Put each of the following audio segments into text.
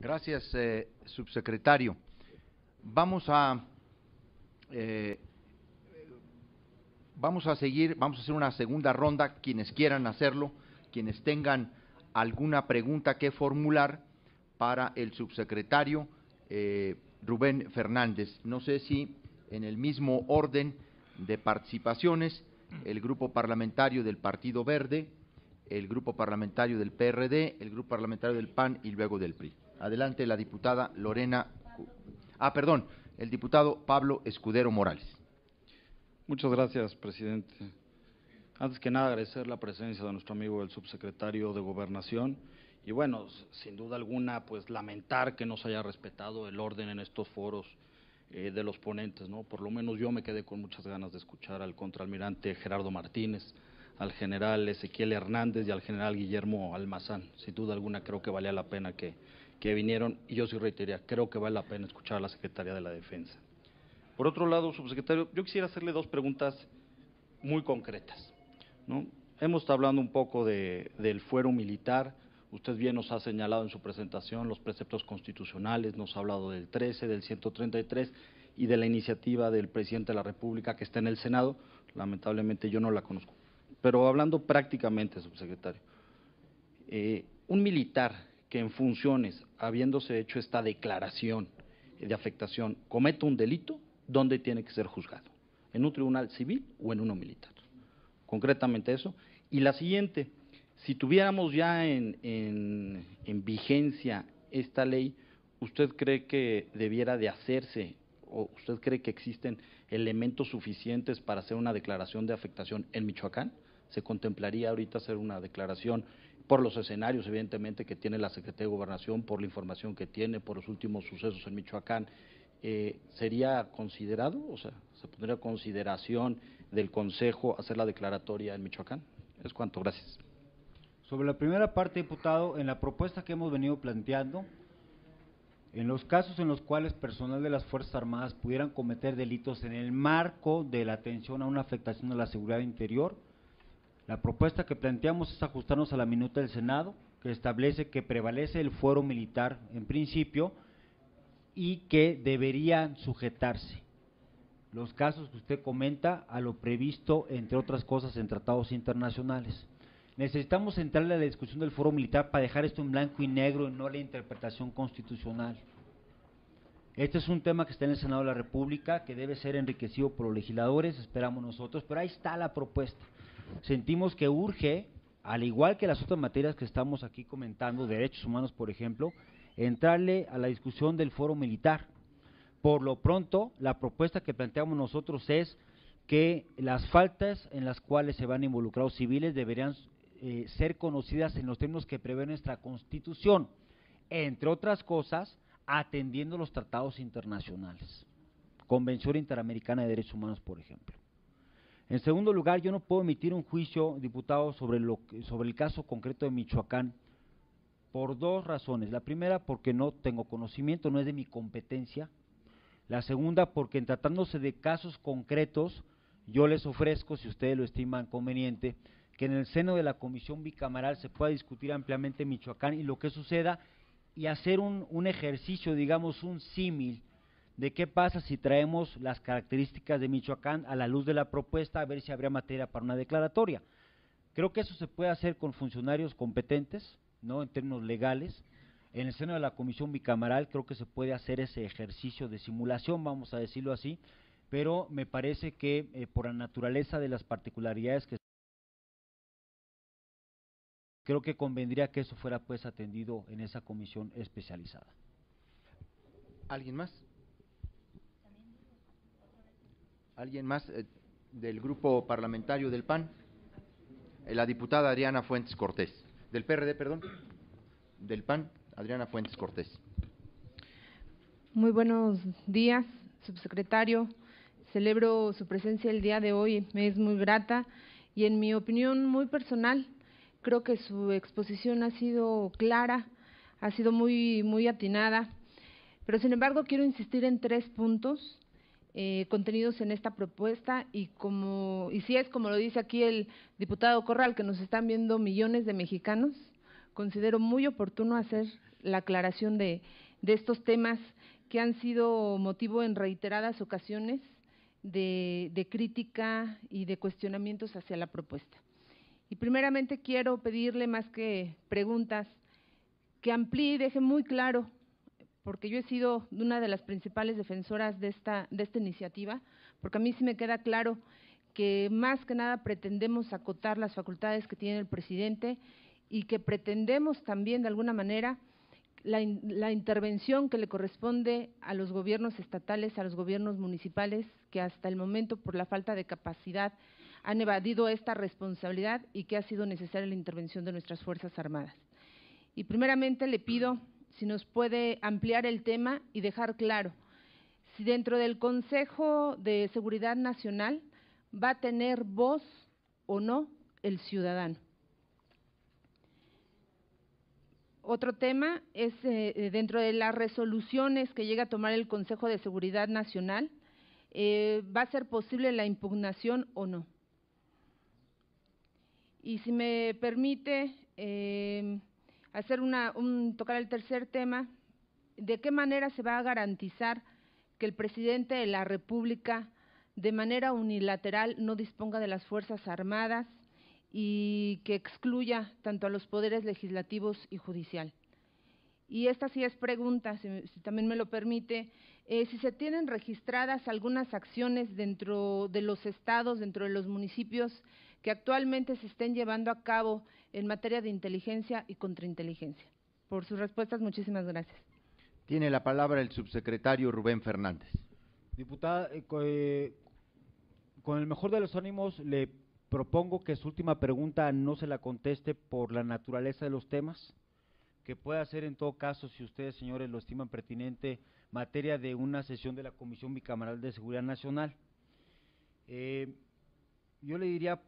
Gracias, subsecretario. Vamos a seguir, vamos a hacer una segunda ronda, quienes quieran hacerlo, quienes tengan alguna pregunta que formular para el subsecretario Rubén Fernández. No sé si en el mismo orden de participaciones, el grupo parlamentario del Partido Verde, el grupo parlamentario del PRD, el grupo parlamentario del PAN y luego del PRI. Adelante la diputada Lorena, el diputado Pablo Escudero Morales. Muchas gracias, presidente. Antes que nada, agradecer la presencia de nuestro amigo el subsecretario de Gobernación y bueno, sin duda alguna, pues lamentar que no se haya respetado el orden en estos foros de los ponentes, ¿no? Por lo menos yo me quedé con muchas ganas de escuchar al contraalmirante Gerardo Martínez, al general Ezequiel Hernández y al general Guillermo Almazán. Sin duda alguna creo que valía la pena que vinieron, y yo sí reiteraría, creo que vale la pena escuchar a la Secretaría de la Defensa. Por otro lado, subsecretario, yo quisiera hacerle dos preguntas muy concretas, ¿no? Hemos estado hablando un poco del fuero militar. Usted bien nos ha señalado en su presentación los preceptos constitucionales, nos ha hablado del 13, del 133 y de la iniciativa del presidente de la República que está en el Senado. Lamentablemente yo no la conozco. Pero hablando prácticamente, subsecretario, un militar que en funciones, habiéndose hecho esta declaración de afectación, comete un delito, ¿dónde tiene que ser juzgado? ¿En un tribunal civil o en uno militar? Concretamente eso. Y la siguiente, si tuviéramos ya en vigencia esta ley, ¿usted cree que debiera de hacerse o usted cree que existen elementos suficientes para hacer una declaración de afectación en Michoacán? ¿Se contemplaría ahorita hacer una declaración por los escenarios, evidentemente, que tiene la Secretaría de Gobernación, por la información que tiene, por los últimos sucesos en Michoacán? ¿Sería considerado, o sea, se pondría a consideración del Consejo hacer la declaratoria en Michoacán? Es cuanto, gracias. Sobre la primera parte, diputado, en la propuesta que hemos venido planteando, en los casos en los cuales personal de las Fuerzas Armadas pudieran cometer delitos en el marco de la atención a una afectación de la seguridad interior, la propuesta que planteamos es ajustarnos a la minuta del Senado, que establece que prevalece el fuero militar en principio y que deberían sujetarse los casos que usted comenta a lo previsto, entre otras cosas, en tratados internacionales. Necesitamos entrarle a la discusión del foro militar para dejar esto en blanco y negro y no la interpretación constitucional. Este es un tema que está en el Senado de la República, que debe ser enriquecido por los legisladores, esperamos nosotros, pero ahí está la propuesta. Sentimos que urge, al igual que las otras materias que estamos aquí comentando, derechos humanos, por ejemplo, entrarle a la discusión del foro militar. Por lo pronto, la propuesta que planteamos nosotros es que las faltas en las cuales se van involucrados civiles deberían ser conocidas en los términos que prevé nuestra Constitución, entre otras cosas, atendiendo los tratados internacionales, Convención Interamericana de Derechos Humanos, por ejemplo. En segundo lugar, yo no puedo emitir un juicio, diputado, sobre el caso concreto de Michoacán, por dos razones. La primera, porque no tengo conocimiento, no es de mi competencia. La segunda, porque en tratándose de casos concretos, yo les ofrezco, si ustedes lo estiman conveniente, que en el seno de la comisión bicameral se pueda discutir ampliamente Michoacán y lo que suceda, y hacer un ejercicio, digamos, un símil, de qué pasa si traemos las características de Michoacán a la luz de la propuesta, a ver si habría materia para una declaratoria. Creo que eso se puede hacer con funcionarios competentes, ¿no?, en términos legales. En el seno de la comisión bicameral creo que se puede hacer ese ejercicio de simulación, vamos a decirlo así, pero me parece que por la naturaleza de las particularidades que creo que convendría que eso fuera pues atendido en esa comisión especializada. ¿Alguien más? ¿Alguien más del grupo parlamentario del PAN? La diputada Adriana Fuentes Cortés. Del PRD, perdón. Del PAN, Adriana Fuentes Cortés. Muy buenos días, subsecretario. Celebro su presencia el día de hoy, me es muy grata y en mi opinión muy personal, creo que su exposición ha sido clara, ha sido muy atinada, pero sin embargo quiero insistir en 3 puntos contenidos en esta propuesta y si es como lo dice aquí el diputado Corral, que nos están viendo millones de mexicanos, considero muy oportuno hacer la aclaración de estos temas que han sido motivo en reiteradas ocasiones de crítica y de cuestionamientos hacia la propuesta. Y primeramente quiero pedirle, más que preguntas, que amplíe y deje muy claro, porque yo he sido una de las principales defensoras de esta iniciativa, porque a mí sí me queda claro que más que nada pretendemos acotar las facultades que tiene el presidente y que pretendemos también de alguna manera la intervención que le corresponde a los gobiernos estatales, a los gobiernos municipales, que hasta el momento por la falta de capacidad han evadido esta responsabilidad y que ha sido necesaria la intervención de nuestras Fuerzas Armadas. Y primeramente le pido si nos puede ampliar el tema y dejar claro si dentro del Consejo de Seguridad Nacional va a tener voz o no el ciudadano. Otro tema es dentro de las resoluciones que llega a tomar el Consejo de Seguridad Nacional, ¿va a ser posible la impugnación o no? Y si me permite hacer tocar el tercer tema, ¿de qué manera se va a garantizar que el presidente de la República de manera unilateral no disponga de las Fuerzas Armadas y que excluya tanto a los poderes legislativos y judicial? Y esta sí es pregunta, si también me lo permite, si se tienen registradas algunas acciones dentro de los estados, dentro de los municipios, que actualmente se estén llevando a cabo en materia de inteligencia y contrainteligencia. Por sus respuestas, muchísimas gracias. Tiene la palabra el subsecretario Rubén Fernández. Diputada, con el mejor de los ánimos, le propongo que su última pregunta no se la conteste por la naturaleza de los temas, que pueda ser en todo caso, si ustedes, señores, lo estiman pertinente, materia de una sesión de la Comisión Bicameral de Seguridad Nacional. Yo le diría,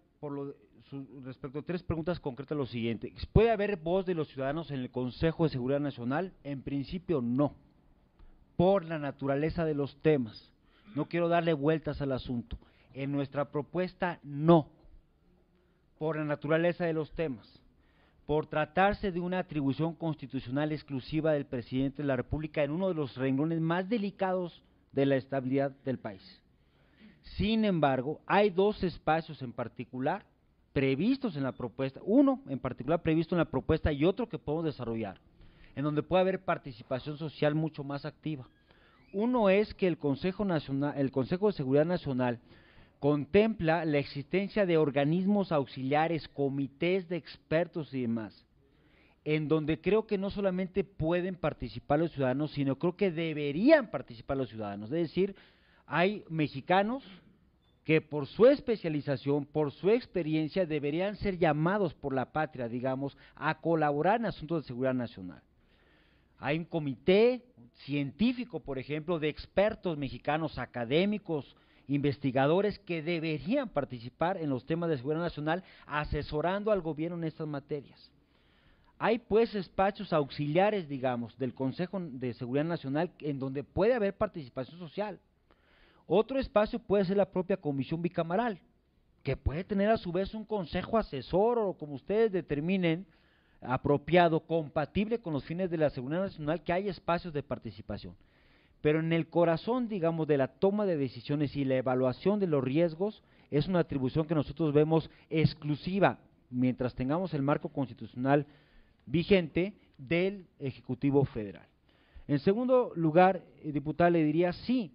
respecto a tres preguntas concretas, lo siguiente: ¿puede haber voz de los ciudadanos en el Consejo de Seguridad Nacional? En principio no, por la naturaleza de los temas. No quiero darle vueltas al asunto. En nuestra propuesta, no, por la naturaleza de los temas, por tratarse de una atribución constitucional exclusiva del presidente de la República en uno de los renglones más delicados de la estabilidad del país. Sin embargo, hay dos espacios en particular previstos en la propuesta, uno en particular previsto en la propuesta y otro que podemos desarrollar, en donde puede haber participación social mucho más activa. Uno es que el Consejo de Seguridad Nacional contempla la existencia de organismos auxiliares, comités de expertos y demás, en donde creo que no solamente pueden participar los ciudadanos, sino creo que deberían participar los ciudadanos. Es decir, hay mexicanos que por su especialización, por su experiencia, deberían ser llamados por la patria, digamos, a colaborar en asuntos de seguridad nacional. Hay un comité científico, por ejemplo, de expertos mexicanos, académicos, investigadores que deberían participar en los temas de seguridad nacional, asesorando al gobierno en estas materias. Hay pues espacios auxiliares, digamos, del Consejo de Seguridad Nacional en donde puede haber participación social. Otro espacio puede ser la propia Comisión Bicameral, que puede tener a su vez un consejo asesor o como ustedes determinen, apropiado, compatible con los fines de la seguridad nacional, que hay espacios de participación. Pero en el corazón, digamos, de la toma de decisiones y la evaluación de los riesgos, es una atribución que nosotros vemos exclusiva, mientras tengamos el marco constitucional vigente, del Ejecutivo Federal. En segundo lugar, diputada, le diría sí,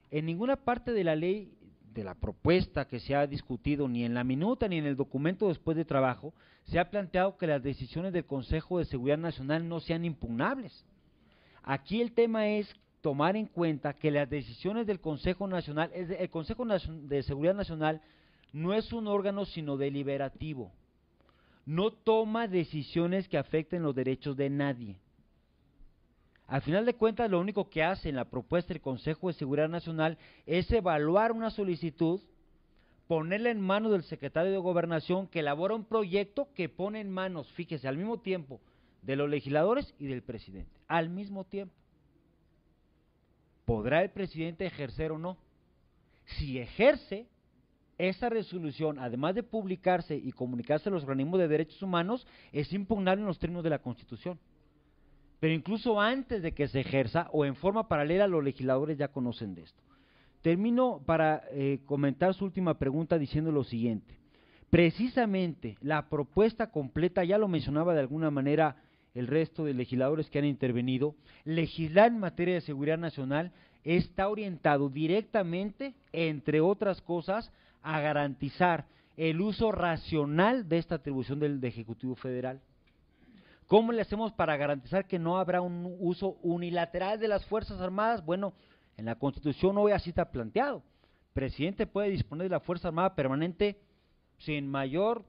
en ninguna parte de la ley, de la propuesta que se ha discutido, ni en la minuta ni en el documento después de trabajo, se ha planteado que las decisiones del Consejo de Seguridad Nacional no sean impugnables. Aquí el tema es tomar en cuenta que las decisiones del Consejo Nacional, el Consejo de Seguridad Nacional no es un órgano sino deliberativo, no toma decisiones que afecten los derechos de nadie. Al final de cuentas, lo único que hace en la propuesta del Consejo de Seguridad Nacional es evaluar una solicitud, ponerla en manos del secretario de Gobernación, que elabora un proyecto que pone en manos, fíjese, al mismo tiempo, de los legisladores y del presidente, al mismo tiempo. ¿Podrá el presidente ejercer o no? Si ejerce, esa resolución, además de publicarse y comunicarse a los organismos de derechos humanos, es impugnable en los términos de la Constitución. pero incluso antes de que se ejerza o en forma paralela, los legisladores ya conocen de esto. Termino para comentar su última pregunta diciendo lo siguiente. Precisamente la propuesta completa, ya lo mencionaba de alguna manera el resto de legisladores que han intervenido, legislar en materia de seguridad nacional está orientado directamente, entre otras cosas, a garantizar el uso racional de esta atribución del Ejecutivo Federal. ¿Cómo le hacemos para garantizar que no habrá un uso unilateral de las Fuerzas Armadas? Bueno, en la Constitución hoy así está planteado. El presidente puede disponer de la Fuerza Armada permanente sin mayor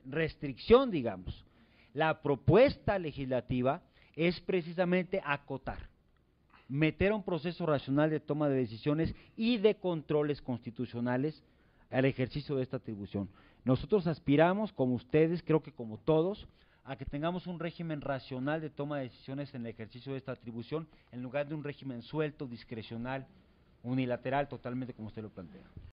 restricción, digamos. La propuesta legislativa es precisamente acotar, meter a un proceso racional de toma de decisiones y de controles constitucionales al ejercicio de esta atribución. Nosotros aspiramos, como ustedes, creo que como todos, a que tengamos un régimen racional de toma de decisiones en el ejercicio de esta atribución, en lugar de un régimen suelto, discrecional, unilateral, totalmente como usted lo plantea.